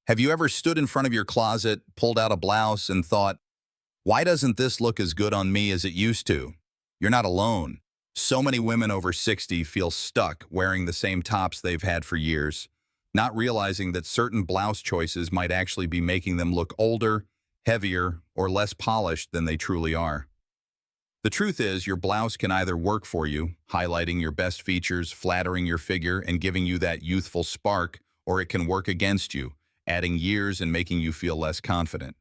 Have you ever stood in front of your closet, pulled out a blouse, and thought, why doesn't this look as good on me as it used to? You're not alone. So many women over 60 feel stuck wearing the same tops they've had for years, not realizing that certain blouse choices might actually be making them look older, heavier, or less polished than they truly are. The truth is, your blouse can either work for you, highlighting your best features, flattering your figure, and giving you that youthful spark, or it can work against you, adding years and making you feel less confident.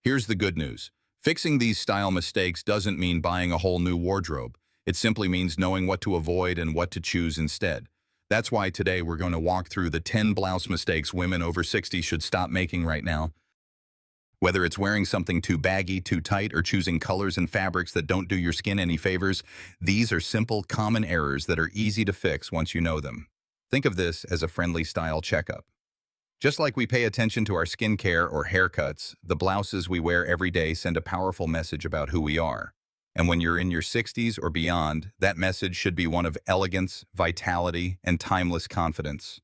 Here's the good news. Fixing these style mistakes doesn't mean buying a whole new wardrobe. It simply means knowing what to avoid and what to choose instead. That's why today we're going to walk through the 10 blouse mistakes women over 60 should stop making right now. Whether it's wearing something too baggy, too tight, or choosing colors and fabrics that don't do your skin any favors, these are simple, common errors that are easy to fix once you know them. Think of this as a friendly style checkup. Just like we pay attention to our skincare or haircuts, the blouses we wear every day send a powerful message about who we are. And when you're in your 60s or beyond, that message should be one of elegance, vitality, and timeless confidence.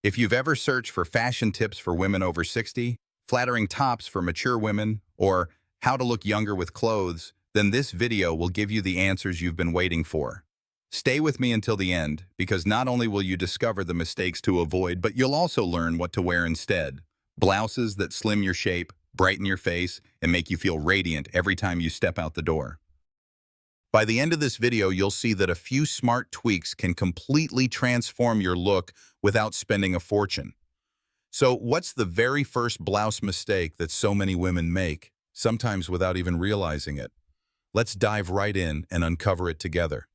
If you've ever searched for fashion tips for women over 60, flattering tops for mature women, or how to look younger with clothes, then this video will give you the answers you've been waiting for. Stay with me until the end, because not only will you discover the mistakes to avoid, but you'll also learn what to wear instead. Blouses that slim your shape, brighten your face, and make you feel radiant every time you step out the door. By the end of this video, you'll see that a few smart tweaks can completely transform your look without spending a fortune. So what's the very first blouse mistake that so many women make, sometimes without even realizing it? Let's dive right in and uncover it together.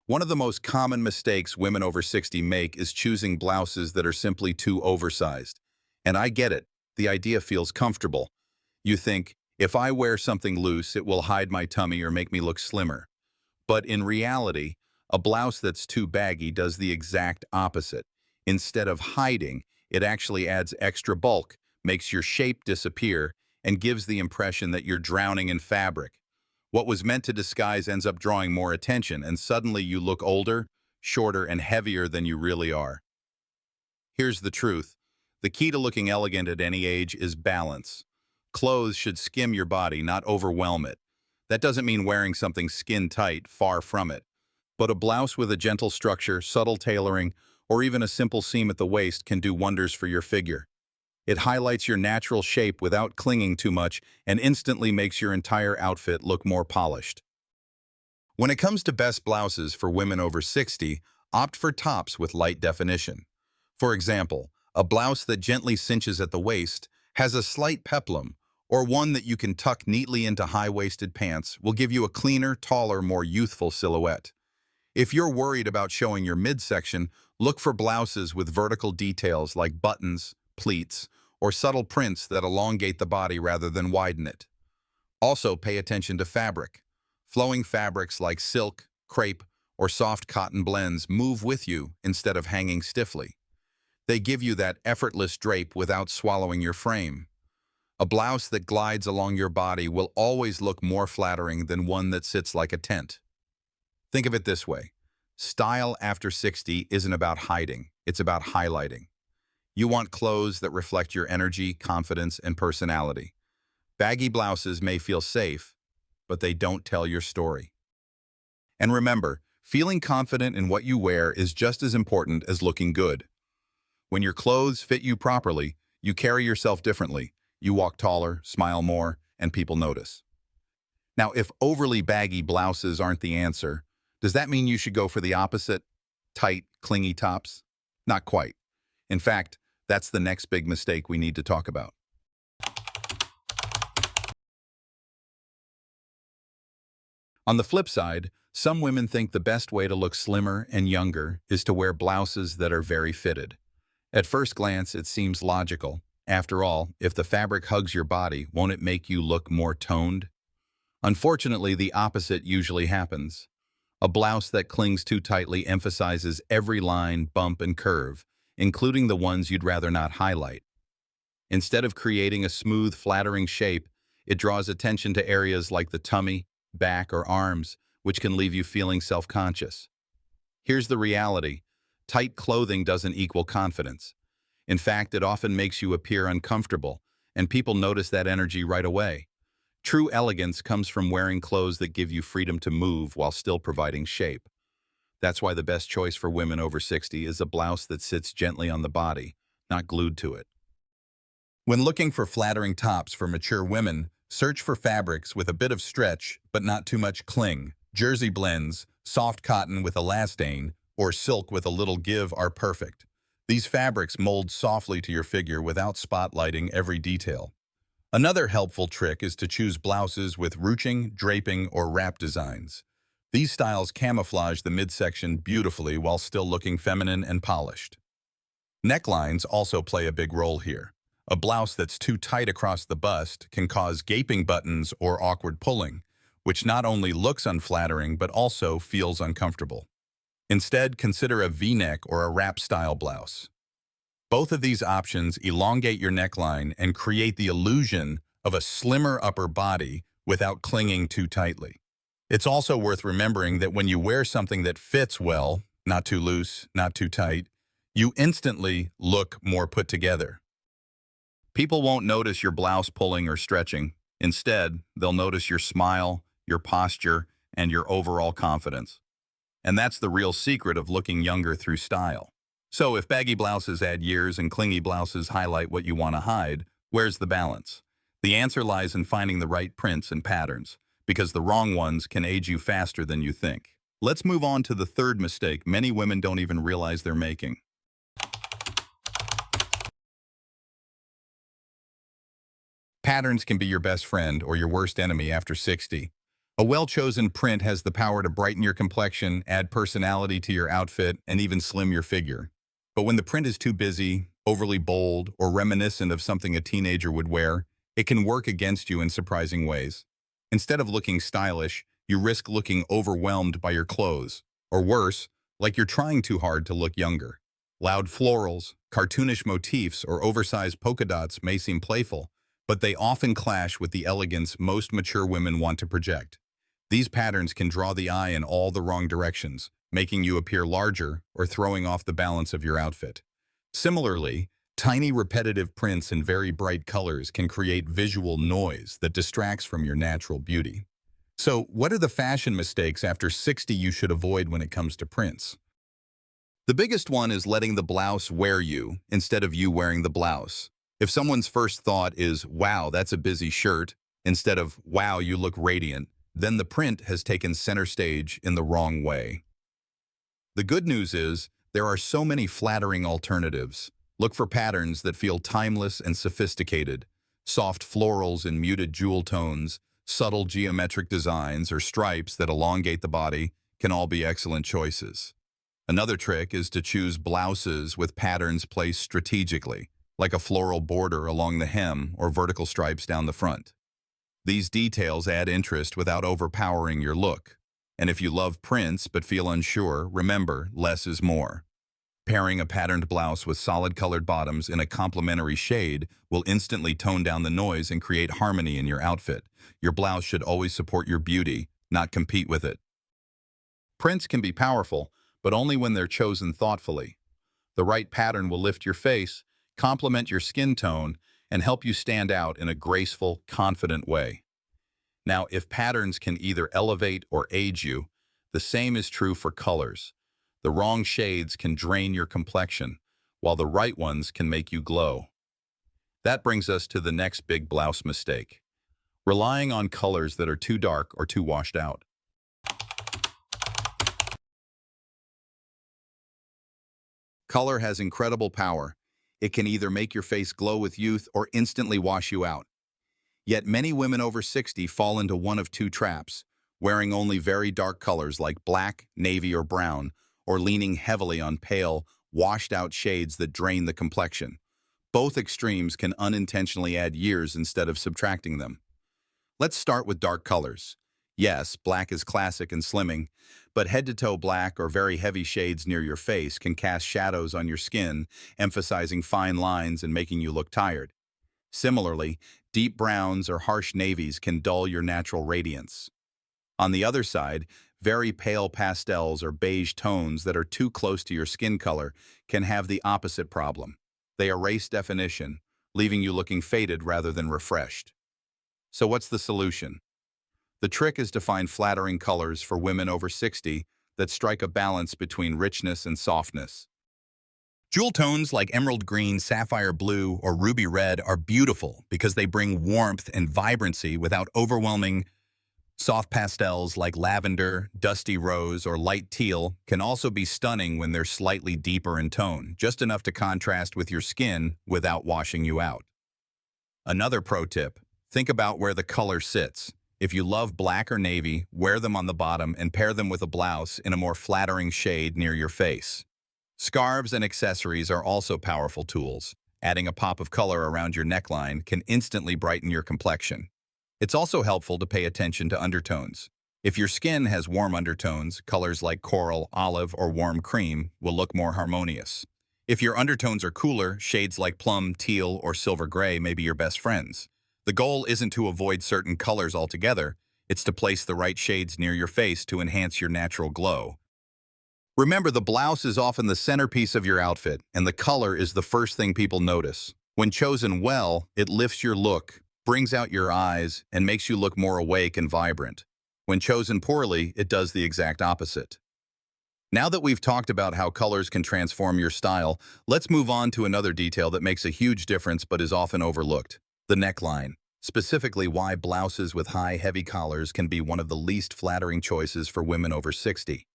One of the most common mistakes women over 60 make is choosing blouses that are simply too oversized. And I get it. The idea feels comfortable. You think, if I wear something loose, it will hide my tummy or make me look slimmer. But in reality, a blouse that's too baggy does the exact opposite. Instead of hiding, it actually adds extra bulk, makes your shape disappear, and gives the impression that you're drowning in fabric. What was meant to disguise ends up drawing more attention, and suddenly you look older, shorter, and heavier than you really are. Here's the truth. The key to looking elegant at any age is balance. Clothes should skim your body, not overwhelm it. That doesn't mean wearing something skin-tight, far from it. But a blouse with a gentle structure, subtle tailoring, or even a simple seam at the waist can do wonders for your figure. It highlights your natural shape without clinging too much and instantly makes your entire outfit look more polished. When it comes to best blouses for women over 60, opt for tops with light definition. For example, a blouse that gently cinches at the waist, has a slight peplum, or one that you can tuck neatly into high-waisted pants will give you a cleaner, taller, more youthful silhouette. If you're worried about showing your midsection, look for blouses with vertical details like buttons, pleats, or subtle prints that elongate the body rather than widen it. Also, pay attention to fabric. Flowing fabrics like silk, crepe, or soft cotton blends move with you instead of hanging stiffly. They give you that effortless drape without swallowing your frame. A blouse that glides along your body will always look more flattering than one that sits like a tent. Think of it this way. Style after 60 isn't about hiding, it's about highlighting. You want clothes that reflect your energy, confidence, and personality. Baggy blouses may feel safe, but they don't tell your story. And remember, feeling confident in what you wear is just as important as looking good. When your clothes fit you properly, you carry yourself differently. You walk taller, smile more, and people notice. Now, if overly baggy blouses aren't the answer, does that mean you should go for the opposite? Tight, clingy tops? Not quite. In fact, that's the next big mistake we need to talk about. On the flip side, some women think the best way to look slimmer and younger is to wear blouses that are very fitted. At first glance, it seems logical. After all, if the fabric hugs your body, won't it make you look more toned? Unfortunately, the opposite usually happens. A blouse that clings too tightly emphasizes every line, bump, and curve, including the ones you'd rather not highlight. Instead of creating a smooth, flattering shape, it draws attention to areas like the tummy, back, or arms, which can leave you feeling self-conscious. Here's the reality. Tight clothing doesn't equal confidence. In fact, it often makes you appear uncomfortable, and people notice that energy right away. True elegance comes from wearing clothes that give you freedom to move while still providing shape. That's why the best choice for women over 60 is a blouse that sits gently on the body, not glued to it. When looking for flattering tops for mature women, search for fabrics with a bit of stretch but not too much cling. Jersey blends, soft cotton with elastane, or silk with a little give are perfect. These fabrics mold softly to your figure without spotlighting every detail. Another helpful trick is to choose blouses with ruching, draping, or wrap designs. These styles camouflage the midsection beautifully while still looking feminine and polished. Necklines also play a big role here. A blouse that's too tight across the bust can cause gaping buttons or awkward pulling, which not only looks unflattering but also feels uncomfortable. Instead, consider a V-neck or a wrap-style blouse. Both of these options elongate your neckline and create the illusion of a slimmer upper body without clinging too tightly. It's also worth remembering that when you wear something that fits well, not too loose, not too tight, you instantly look more put together. People won't notice your blouse pulling or stretching. Instead, they'll notice your smile, your posture, and your overall confidence. And that's the real secret of looking younger through style. So if baggy blouses add years and clingy blouses highlight what you want to hide, where's the balance? The answer lies in finding the right prints and patterns, because the wrong ones can age you faster than you think. Let's move on to the third mistake many women don't even realize they're making. Patterns can be your best friend or your worst enemy after 60. A well-chosen print has the power to brighten your complexion, add personality to your outfit, and even slim your figure. But when the print is too busy, overly bold, or reminiscent of something a teenager would wear, it can work against you in surprising ways. Instead of looking stylish, you risk looking overwhelmed by your clothes. Or worse, like you're trying too hard to look younger. Loud florals, cartoonish motifs, or oversized polka dots may seem playful, but they often clash with the elegance most mature women want to project. These patterns can draw the eye in all the wrong directions, making you appear larger or throwing off the balance of your outfit. Similarly, tiny repetitive prints in very bright colors can create visual noise that distracts from your natural beauty. So, what are the fashion mistakes after 60 you should avoid when it comes to prints? The biggest one is letting the blouse wear you instead of you wearing the blouse. If someone's first thought is, wow, that's a busy shirt, instead of, wow, you look radiant, then the print has taken center stage in the wrong way. The good news is, there are so many flattering alternatives. Look for patterns that feel timeless and sophisticated. Soft florals in muted jewel tones, subtle geometric designs, or stripes that elongate the body can all be excellent choices. Another trick is to choose blouses with patterns placed strategically, like a floral border along the hem or vertical stripes down the front. These details add interest without overpowering your look. And if you love prints but feel unsure, remember, less is more. Pairing a patterned blouse with solid colored bottoms in a complementary shade will instantly tone down the noise and create harmony in your outfit. Your blouse should always support your beauty, not compete with it. Prints can be powerful, but only when they're chosen thoughtfully. The right pattern will lift your face, complement your skin tone, and help you stand out in a graceful, confident way. Now, if patterns can either elevate or age you, the same is true for colors. The wrong shades can drain your complexion, while the right ones can make you glow. That brings us to the next big blouse mistake: relying on colors that are too dark or too washed out. Color has incredible power. It can either make your face glow with youth or instantly wash you out. Yet many women over 60 fall into one of two traps: wearing only very dark colors like black, navy, or brown, or leaning heavily on pale, washed-out shades that drain the complexion. Both extremes can unintentionally add years instead of subtracting them. Let's start with dark colors. Yes, black is classic and slimming, but head-to-toe black or very heavy shades near your face can cast shadows on your skin, emphasizing fine lines and making you look tired. Similarly, deep browns or harsh navies can dull your natural radiance. On the other side, very pale pastels or beige tones that are too close to your skin color can have the opposite problem. They erase definition, leaving you looking faded rather than refreshed. So what's the solution? The trick is to find flattering colors for women over 60 that strike a balance between richness and softness. Jewel tones like emerald green, sapphire blue, or ruby red are beautiful because they bring warmth and vibrancy without overwhelming. Soft pastels like lavender, dusty rose, or light teal can also be stunning when they're slightly deeper in tone, just enough to contrast with your skin without washing you out. Another pro tip, think about where the color sits. If you love black or navy, wear them on the bottom and pair them with a blouse in a more flattering shade near your face. Scarves and accessories are also powerful tools. Adding a pop of color around your neckline can instantly brighten your complexion. It's also helpful to pay attention to undertones. If your skin has warm undertones, colors like coral, olive, or warm cream will look more harmonious. If your undertones are cooler, shades like plum, teal, or silver gray may be your best friends. The goal isn't to avoid certain colors altogether, it's to place the right shades near your face to enhance your natural glow. Remember, the blouse is often the centerpiece of your outfit, and the color is the first thing people notice. When chosen well, it lifts your look, brings out your eyes, and makes you look more awake and vibrant. When chosen poorly, it does the exact opposite. Now that we've talked about how colors can transform your style, let's move on to another detail that makes a huge difference but is often overlooked: the neckline. Specifically, why blouses with high, heavy collars can be one of the least flattering choices for women over 60.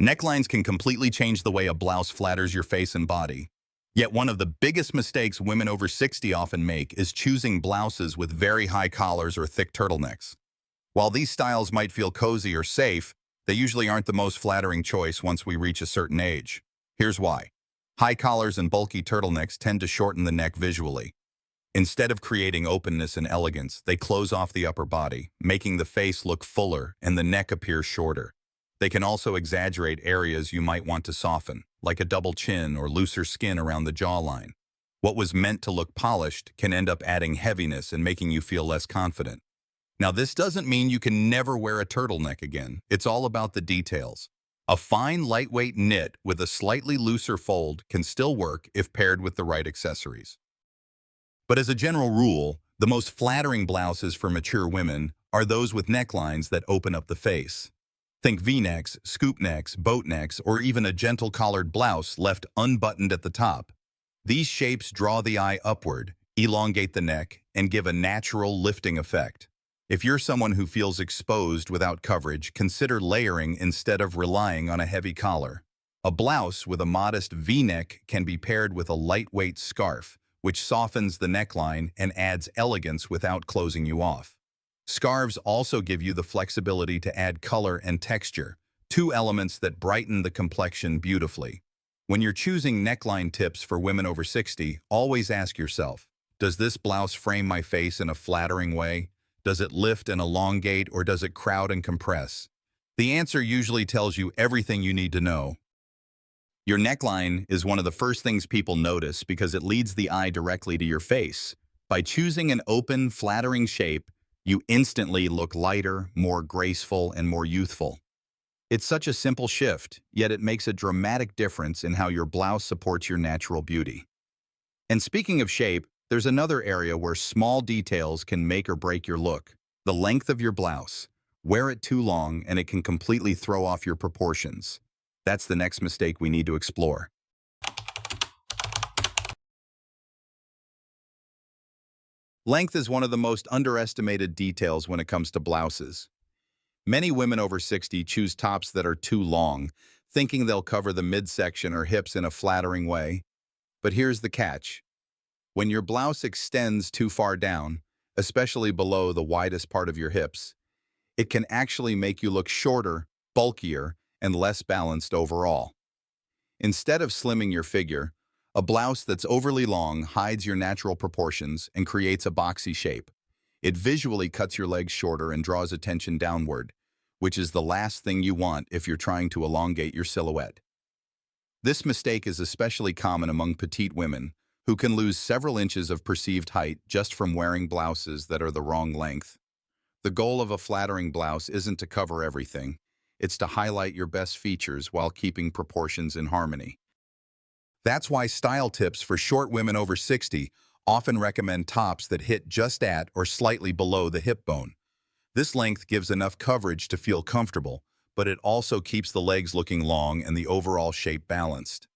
Necklines can completely change the way a blouse flatters your face and body. Yet one of the biggest mistakes women over 60 often make is choosing blouses with very high collars or thick turtlenecks. While these styles might feel cozy or safe, they usually aren't the most flattering choice once we reach a certain age. Here's why. High collars and bulky turtlenecks tend to shorten the neck visually. Instead of creating openness and elegance, they close off the upper body, making the face look fuller and the neck appear shorter. They can also exaggerate areas you might want to soften, like a double chin or looser skin around the jawline. What was meant to look polished can end up adding heaviness and making you feel less confident. Now, this doesn't mean you can never wear a turtleneck again. It's all about the details. A fine, lightweight knit with a slightly looser fold can still work if paired with the right accessories. But as a general rule, the most flattering blouses for mature women are those with necklines that open up the face. Think V-necks, scoop necks, boat necks, or even a gentle collared blouse left unbuttoned at the top. These shapes draw the eye upward, elongate the neck, and give a natural lifting effect. If you're someone who feels exposed without coverage, consider layering instead of relying on a heavy collar. A blouse with a modest V-neck can be paired with a lightweight scarf, which softens the neckline and adds elegance without closing you off. Scarves also give you the flexibility to add color and texture, two elements that brighten the complexion beautifully. When you're choosing neckline tips for women over 60, always ask yourself, does this blouse frame my face in a flattering way? Does it lift and elongate, or does it crowd and compress? The answer usually tells you everything you need to know. Your neckline is one of the first things people notice because it leads the eye directly to your face. By choosing an open, flattering shape, you instantly look lighter, more graceful, and more youthful. It's such a simple shift, yet it makes a dramatic difference in how your blouse supports your natural beauty. And speaking of shape, there's another area where small details can make or break your look: the length of your blouse. Wear it too long and it can completely throw off your proportions. That's the next mistake we need to explore. Length is one of the most underestimated details when it comes to blouses. Many women over 60 choose tops that are too long, thinking they'll cover the midsection or hips in a flattering way. But here's the catch. When your blouse extends too far down, especially below the widest part of your hips, it can actually make you look shorter, bulkier, and less balanced overall. Instead of slimming your figure, a blouse that's overly long hides your natural proportions and creates a boxy shape. It visually cuts your legs shorter and draws attention downward, which is the last thing you want if you're trying to elongate your silhouette. This mistake is especially common among petite women, who can lose several inches of perceived height just from wearing blouses that are the wrong length. The goal of a flattering blouse isn't to cover everything. It's to highlight your best features while keeping proportions in harmony. That's why style tips for short women over 60 often recommend tops that hit just at or slightly below the hip bone. This length gives enough coverage to feel comfortable, but it also keeps the legs looking long and the overall shape balanced.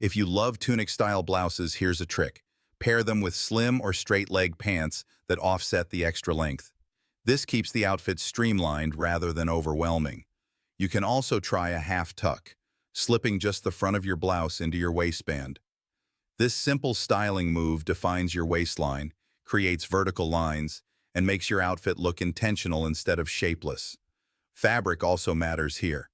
If you love tunic-style blouses, here's a trick. Pair them with slim or straight-leg pants that offset the extra length. This keeps the outfit streamlined rather than overwhelming. You can also try a half tuck, slipping just the front of your blouse into your waistband. This simple styling move defines your waistline, creates vertical lines, and makes your outfit look intentional instead of shapeless. Fabric also matters here.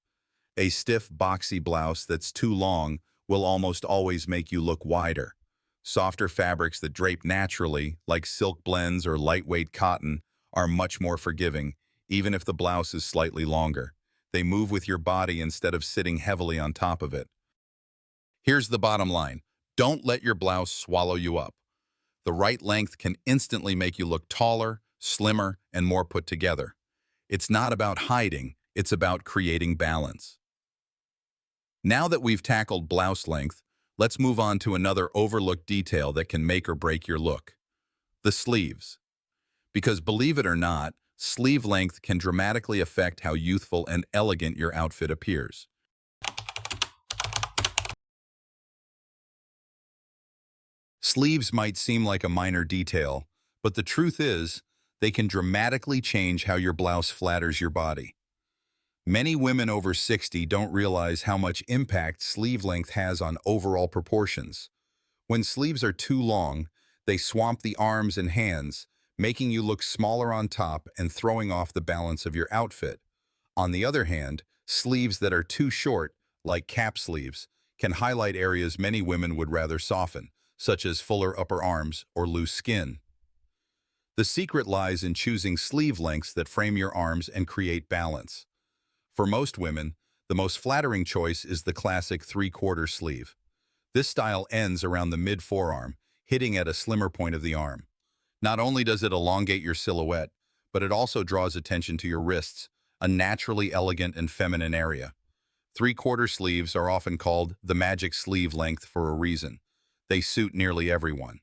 A stiff, boxy blouse that's too long will almost always make you look wider. Softer fabrics that drape naturally, like silk blends or lightweight cotton, are much more forgiving, even if the blouse is slightly longer. They move with your body instead of sitting heavily on top of it. Here's the bottom line. Don't let your blouse swallow you up. The right length can instantly make you look taller, slimmer, and more put together. It's not about hiding, it's about creating balance. Now that we've tackled blouse length, let's move on to another overlooked detail that can make or break your look: the sleeves. Because believe it or not, sleeve length can dramatically affect how youthful and elegant your outfit appears. Sleeves might seem like a minor detail, but the truth is, they can dramatically change how your blouse flatters your body. Many women over 60 don't realize how much impact sleeve length has on overall proportions. When sleeves are too long, they swamp the arms and hands, making you look smaller on top and throwing off the balance of your outfit. On the other hand, sleeves that are too short, like cap sleeves, can highlight areas many women would rather soften, such as fuller upper arms or loose skin. The secret lies in choosing sleeve lengths that frame your arms and create balance. For most women, the most flattering choice is the classic 3/4 sleeve. This style ends around the mid-forearm, hitting at a slimmer point of the arm. Not only does it elongate your silhouette, but it also draws attention to your wrists, a naturally elegant and feminine area. 3/4 sleeves are often called the magic sleeve length for a reason. They suit nearly everyone.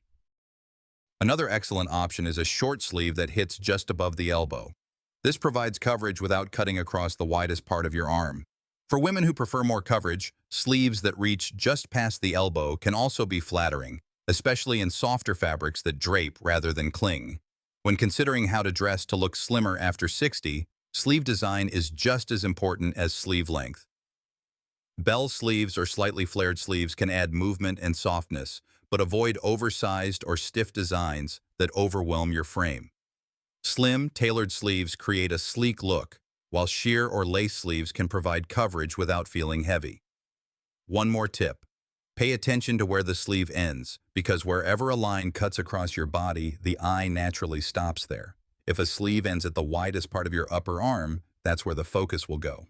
Another excellent option is a short sleeve that hits just above the elbow. This provides coverage without cutting across the widest part of your arm. For women who prefer more coverage, sleeves that reach just past the elbow can also be flattering, especially in softer fabrics that drape rather than cling. When considering how to dress to look slimmer after 60, sleeve design is just as important as sleeve length. Bell sleeves or slightly flared sleeves can add movement and softness, but avoid oversized or stiff designs that overwhelm your frame. Slim, tailored sleeves create a sleek look, while sheer or lace sleeves can provide coverage without feeling heavy. One more tip. Pay attention to where the sleeve ends, because wherever a line cuts across your body, the eye naturally stops there. If a sleeve ends at the widest part of your upper arm, that's where the focus will go.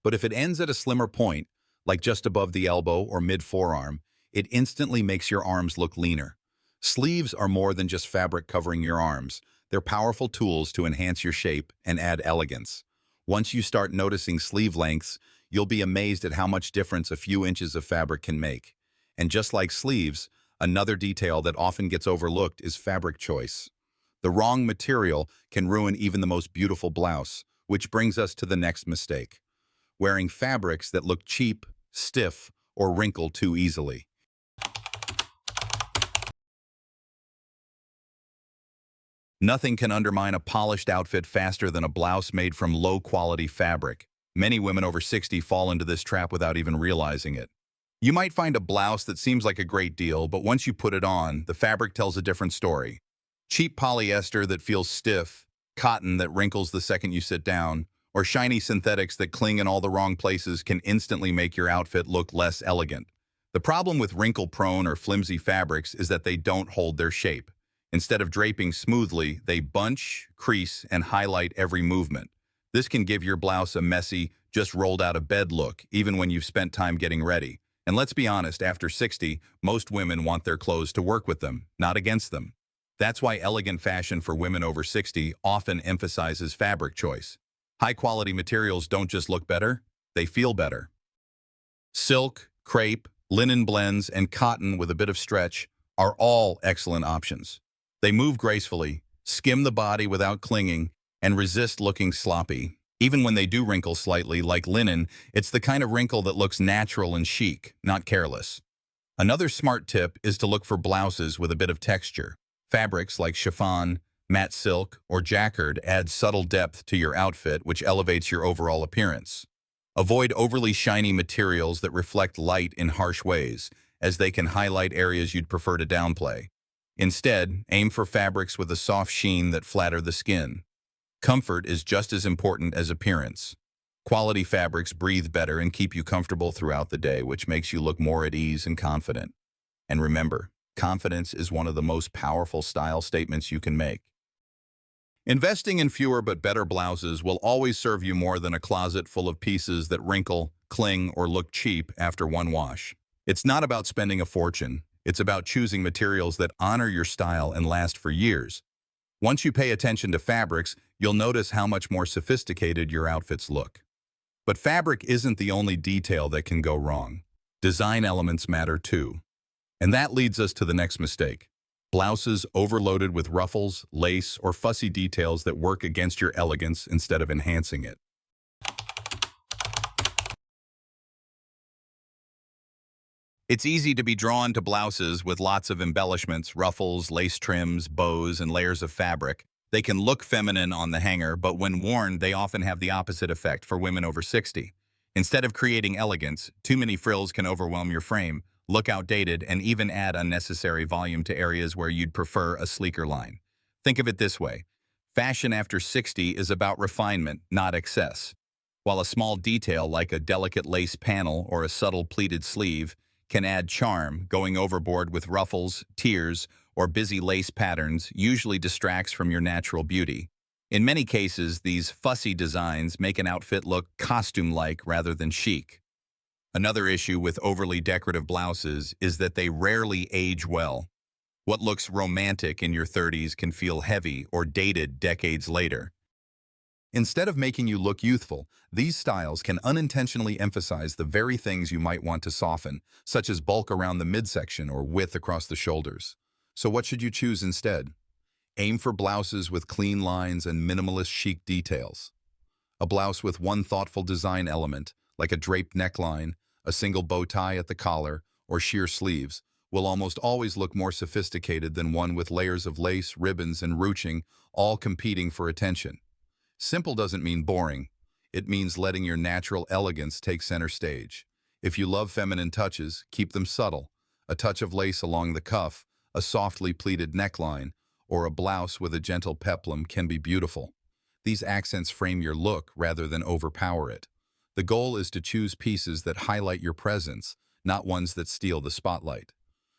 But if it ends at a slimmer point, like just above the elbow or mid-forearm, it instantly makes your arms look leaner. Sleeves are more than just fabric covering your arms. They're powerful tools to enhance your shape and add elegance. Once you start noticing sleeve lengths, you'll be amazed at how much difference a few inches of fabric can make. And just like sleeves, another detail that often gets overlooked is fabric choice. The wrong material can ruin even the most beautiful blouse, which brings us to the next mistake: wearing fabrics that look cheap, stiff, or wrinkle too easily. Nothing can undermine a polished outfit faster than a blouse made from low-quality fabric. Many women over 60 fall into this trap without even realizing it. You might find a blouse that seems like a great deal, but once you put it on, the fabric tells a different story. Cheap polyester that feels stiff, cotton that wrinkles the second you sit down, or shiny synthetics that cling in all the wrong places can instantly make your outfit look less elegant. The problem with wrinkle-prone or flimsy fabrics is that they don't hold their shape. Instead of draping smoothly, they bunch, crease, and highlight every movement. This can give your blouse a messy, just rolled out of bed look, even when you've spent time getting ready. And let's be honest, after 60, most women want their clothes to work with them, not against them. That's why elegant fashion for women over 60 often emphasizes fabric choice. High-quality materials don't just look better, they feel better. Silk, crepe, linen blends, and cotton with a bit of stretch are all excellent options. They move gracefully, skim the body without clinging, and resist looking sloppy. Even when they do wrinkle slightly, like linen, it's the kind of wrinkle that looks natural and chic, not careless. Another smart tip is to look for blouses with a bit of texture. Fabrics like chiffon, matte silk, or jacquard add subtle depth to your outfit, which elevates your overall appearance. Avoid overly shiny materials that reflect light in harsh ways, as they can highlight areas you'd prefer to downplay. Instead, aim for fabrics with a soft sheen that flatter the skin. Comfort is just as important as appearance. Quality fabrics breathe better and keep you comfortable throughout the day, which makes you look more at ease and confident. And remember, confidence is one of the most powerful style statements you can make. Investing in fewer but better blouses will always serve you more than a closet full of pieces that wrinkle, cling, or look cheap after one wash. It's not about spending a fortune. It's about choosing materials that honor your style and last for years. Once you pay attention to fabrics, you'll notice how much more sophisticated your outfits look. But fabric isn't the only detail that can go wrong. Design elements matter too. And that leads us to the next mistake. Blouses overloaded with ruffles, lace, or fussy details that work against your elegance instead of enhancing it. It's easy to be drawn to blouses with lots of embellishments, ruffles, lace trims, bows, and layers of fabric. They can look feminine on the hanger, but when worn, they often have the opposite effect for women over 60. Instead of creating elegance, too many frills can overwhelm your frame, look outdated, and even add unnecessary volume to areas where you'd prefer a sleeker line. Think of it this way. Fashion after 60 is about refinement, not excess. While a small detail like a delicate lace panel or a subtle pleated sleeve can add charm, going overboard with ruffles, tiers, or busy lace patterns usually distracts from your natural beauty. In many cases, these fussy designs make an outfit look costume-like rather than chic. Another issue with overly decorative blouses is that they rarely age well. What looks romantic in your 30s can feel heavy or dated decades later. Instead of making you look youthful, these styles can unintentionally emphasize the very things you might want to soften, such as bulk around the midsection or width across the shoulders. So what should you choose instead? Aim for blouses with clean lines and minimalist chic details. A blouse with one thoughtful design element, like a draped neckline, a single bow tie at the collar, or sheer sleeves, will almost always look more sophisticated than one with layers of lace, ribbons, and ruching, all competing for attention. Simple doesn't mean boring. It means letting your natural elegance take center stage. If you love feminine touches, keep them subtle. A touch of lace along the cuff, a softly pleated neckline, or a blouse with a gentle peplum can be beautiful. These accents frame your look rather than overpower it. The goal is to choose pieces that highlight your presence, not ones that steal the spotlight.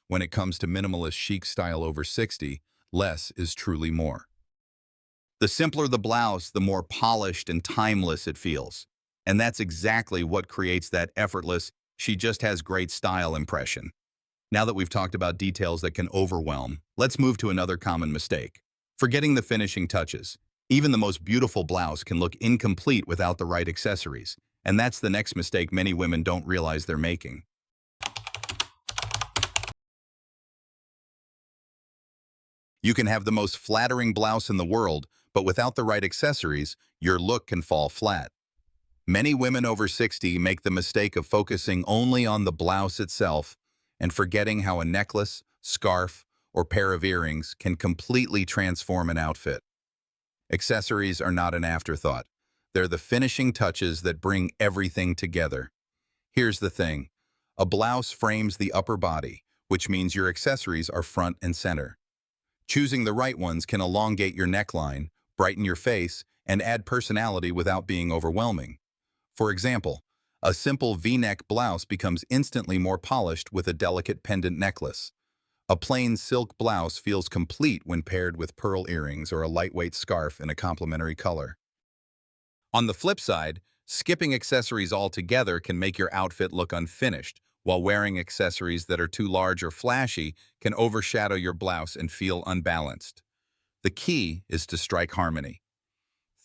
When it comes to minimalist chic style over 60, less is truly more. The simpler the blouse, the more polished and timeless it feels. And that's exactly what creates that effortless, she just has great style impression. Now that we've talked about details that can overwhelm, let's move to another common mistake. Forgetting the finishing touches. Even the most beautiful blouse can look incomplete without the right accessories. And that's the next mistake many women don't realize they're making. You can have the most flattering blouse in the world, but without the right accessories, your look can fall flat. Many women over 60 make the mistake of focusing only on the blouse itself and forgetting how a necklace, scarf, or pair of earrings can completely transform an outfit. Accessories are not an afterthought. They're the finishing touches that bring everything together. Here's the thing. A blouse frames the upper body, which means your accessories are front and center. Choosing the right ones can elongate your neckline, brighten your face, and add personality without being overwhelming. For example, a simple V-neck blouse becomes instantly more polished with a delicate pendant necklace. A plain silk blouse feels complete when paired with pearl earrings or a lightweight scarf in a complementary color. On the flip side, skipping accessories altogether can make your outfit look unfinished, while wearing accessories that are too large or flashy can overshadow your blouse and feel unbalanced. The key is to strike harmony.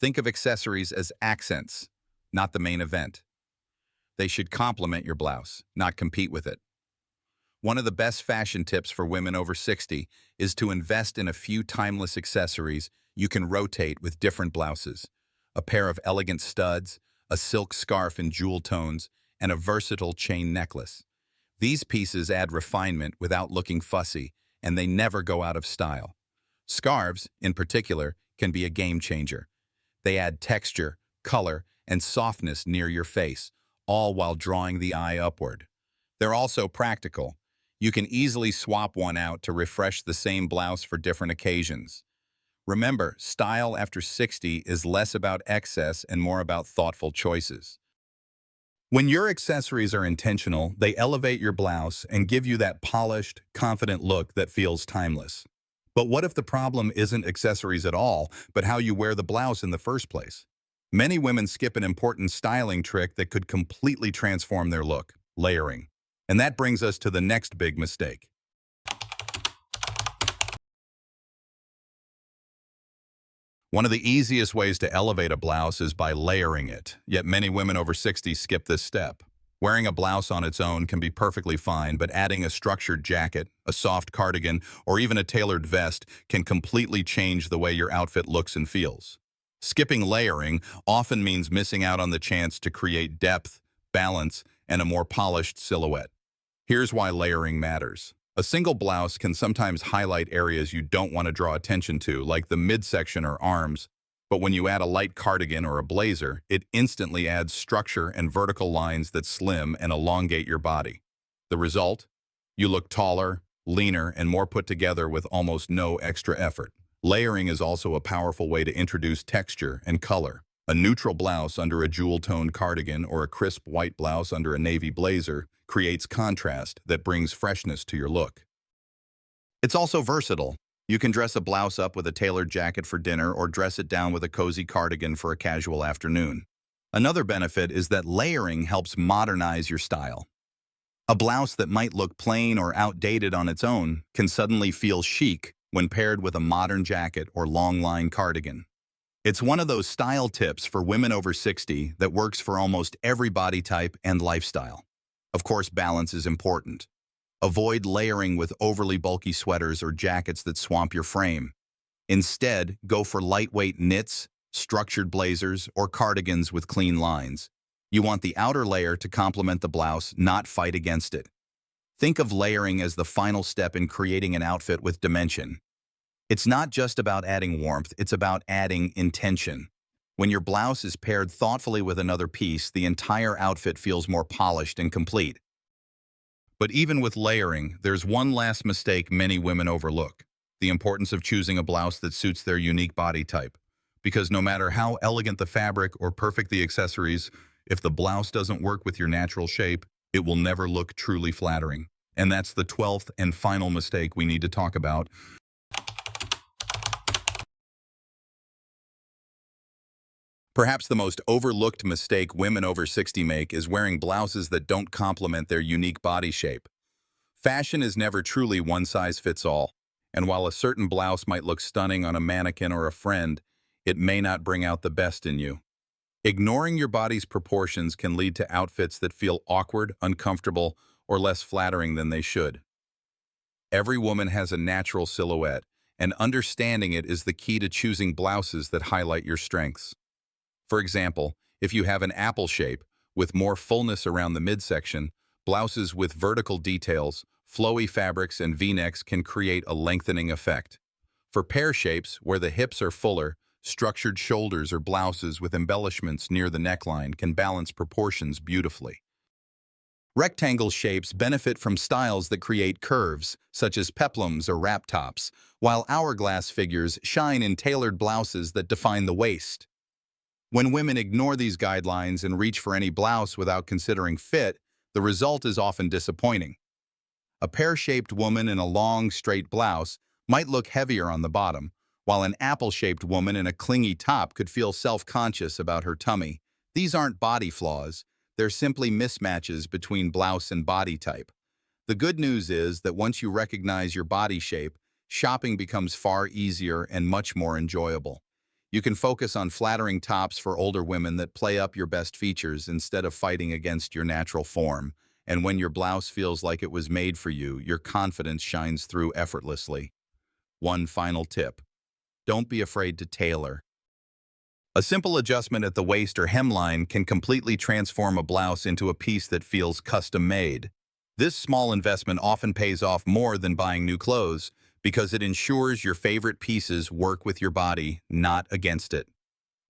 Think of accessories as accents, not the main event. They should complement your blouse, not compete with it. One of the best fashion tips for women over 60 is to invest in a few timeless accessories you can rotate with different blouses. A pair of elegant studs, a silk scarf in jewel tones, and a versatile chain necklace. These pieces add refinement without looking fussy, and they never go out of style. Scarves, in particular, can be a game changer. They add texture, color, and softness near your face, all while drawing the eye upward. They're also practical. You can easily swap one out to refresh the same blouse for different occasions. Remember, style after 60 is less about excess and more about thoughtful choices. When your accessories are intentional, they elevate your blouse and give you that polished, confident look that feels timeless. But what if the problem isn't accessories at all, but how you wear the blouse in the first place? Many women skip an important styling trick that could completely transform their look: layering. And that brings us to the next big mistake. One of the easiest ways to elevate a blouse is by layering it, yet many women over 60 skip this step. Wearing a blouse on its own can be perfectly fine, but adding a structured jacket, a soft cardigan, or even a tailored vest can completely change the way your outfit looks and feels. Skipping layering often means missing out on the chance to create depth, balance, and a more polished silhouette. Here's why layering matters. A single blouse can sometimes highlight areas you don't want to draw attention to, like the midsection or arms, but when you add a light cardigan or a blazer, it instantly adds structure and vertical lines that slim and elongate your body. The result? You look taller, leaner, and more put together with almost no extra effort. Layering is also a powerful way to introduce texture and color. A neutral blouse under a jewel-toned cardigan or a crisp white blouse under a navy blazer creates contrast that brings freshness to your look. It's also versatile. You can dress a blouse up with a tailored jacket for dinner or dress it down with a cozy cardigan for a casual afternoon. Another benefit is that layering helps modernize your style. A blouse that might look plain or outdated on its own can suddenly feel chic when paired with a modern jacket or long-line cardigan. It's one of those style tips for women over 60 that works for almost every body type and lifestyle. Of course, balance is important. Avoid layering with overly bulky sweaters or jackets that swamp your frame. Instead, go for lightweight knits, structured blazers, or cardigans with clean lines. You want the outer layer to complement the blouse, not fight against it. Think of layering as the final step in creating an outfit with dimension. It's not just about adding warmth, it's about adding intention. When your blouse is paired thoughtfully with another piece, the entire outfit feels more polished and complete. But even with layering, there's one last mistake many women overlook: the importance of choosing a blouse that suits their unique body type. Because no matter how elegant the fabric or perfect the accessories, if the blouse doesn't work with your natural shape, it will never look truly flattering. And that's the 12th and final mistake we need to talk about. Perhaps the most overlooked mistake women over 60 make is wearing blouses that don't complement their unique body shape. Fashion is never truly one size fits all, and while a certain blouse might look stunning on a mannequin or a friend, it may not bring out the best in you. Ignoring your body's proportions can lead to outfits that feel awkward, uncomfortable, or less flattering than they should. Every woman has a natural silhouette, and understanding it is the key to choosing blouses that highlight your strengths. For example, if you have an apple shape, with more fullness around the midsection, blouses with vertical details, flowy fabrics, and V-necks can create a lengthening effect. For pear shapes, where the hips are fuller, structured shoulders or blouses with embellishments near the neckline can balance proportions beautifully. Rectangle shapes benefit from styles that create curves, such as peplums or wrap tops, while hourglass figures shine in tailored blouses that define the waist. When women ignore these guidelines and reach for any blouse without considering fit, the result is often disappointing. A pear-shaped woman in a long, straight blouse might look heavier on the bottom, while an apple-shaped woman in a clingy top could feel self-conscious about her tummy. These aren't body flaws, They're simply mismatches between blouse and body type. The good news is that once you recognize your body shape, shopping becomes far easier and much more enjoyable. You can focus on flattering tops for older women that play up your best features instead of fighting against your natural form. And when your blouse feels like it was made for you, your confidence shines through effortlessly. One final tip: don't be afraid to tailor. A simple adjustment at the waist or hemline can completely transform a blouse into a piece that feels custom-made. This small investment often pays off more than buying new clothes because it ensures your favorite pieces work with your body, not against it.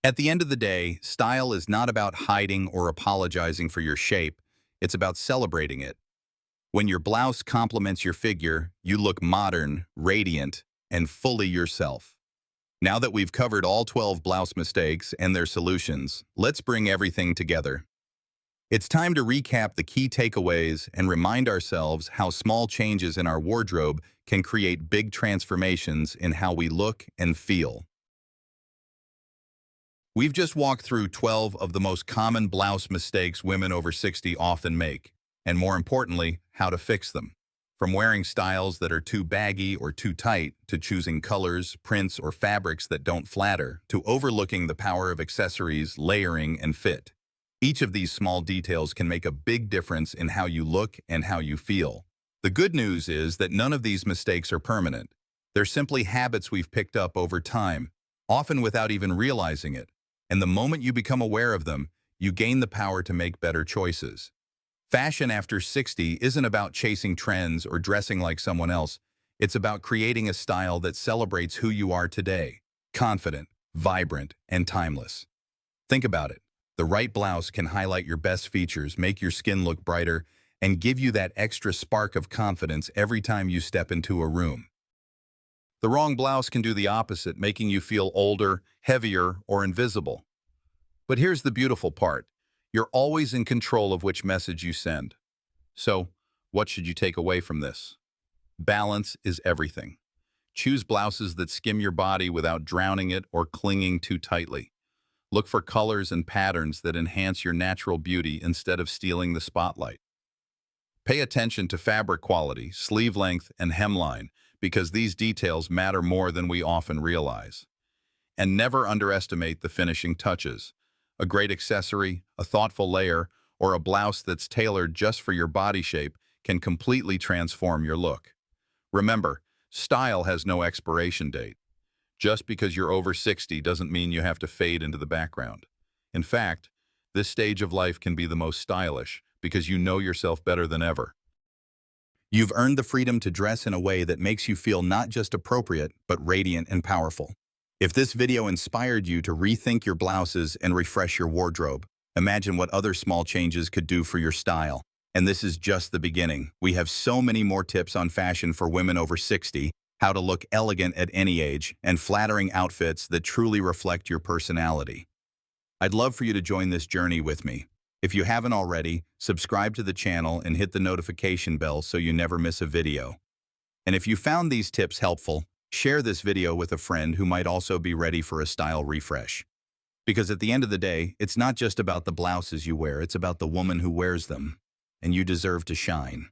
At the end of the day, style is not about hiding or apologizing for your shape. It's about celebrating it. When your blouse complements your figure, you look modern, radiant, and fully yourself. Now that we've covered all 12 blouse mistakes and their solutions, let's bring everything together. It's time to recap the key takeaways and remind ourselves how small changes in our wardrobe can create big transformations in how we look and feel. We've just walked through 12 of the most common blouse mistakes women over 60 often make, and more importantly, how to fix them. From wearing styles that are too baggy or too tight, to choosing colors, prints, or fabrics that don't flatter, to overlooking the power of accessories, layering, and fit. Each of these small details can make a big difference in how you look and how you feel. The good news is that none of these mistakes are permanent. They're simply habits we've picked up over time, often without even realizing it. And the moment you become aware of them, you gain the power to make better choices. Fashion after 60 isn't about chasing trends or dressing like someone else. It's about creating a style that celebrates who you are today: confident, vibrant, and timeless. Think about it. The right blouse can highlight your best features, make your skin look brighter, and give you that extra spark of confidence every time you step into a room. The wrong blouse can do the opposite, making you feel older, heavier, or invisible. But here's the beautiful part. You're always in control of which message you send. So, what should you take away from this? Balance is everything. Choose blouses that skim your body without drowning it or clinging too tightly. Look for colors and patterns that enhance your natural beauty instead of stealing the spotlight. Pay attention to fabric quality, sleeve length, and hemline, because these details matter more than we often realize. And never underestimate the finishing touches. A great accessory, a thoughtful layer, or a blouse that's tailored just for your body shape can completely transform your look. Remember, style has no expiration date. Just because you're over 60 doesn't mean you have to fade into the background. In fact, this stage of life can be the most stylish because you know yourself better than ever. You've earned the freedom to dress in a way that makes you feel not just appropriate, but radiant and powerful. If this video inspired you to rethink your blouses and refresh your wardrobe, imagine what other small changes could do for your style. And this is just the beginning. We have so many more tips on fashion for women over 60, how to look elegant at any age, and flattering outfits that truly reflect your personality. I'd love for you to join this journey with me. If you haven't already, subscribe to the channel and hit the notification bell so you never miss a video. And if you found these tips helpful, share this video with a friend who might also be ready for a style refresh. Because at the end of the day, it's not just about the blouses you wear, it's about the woman who wears them. And you deserve to shine.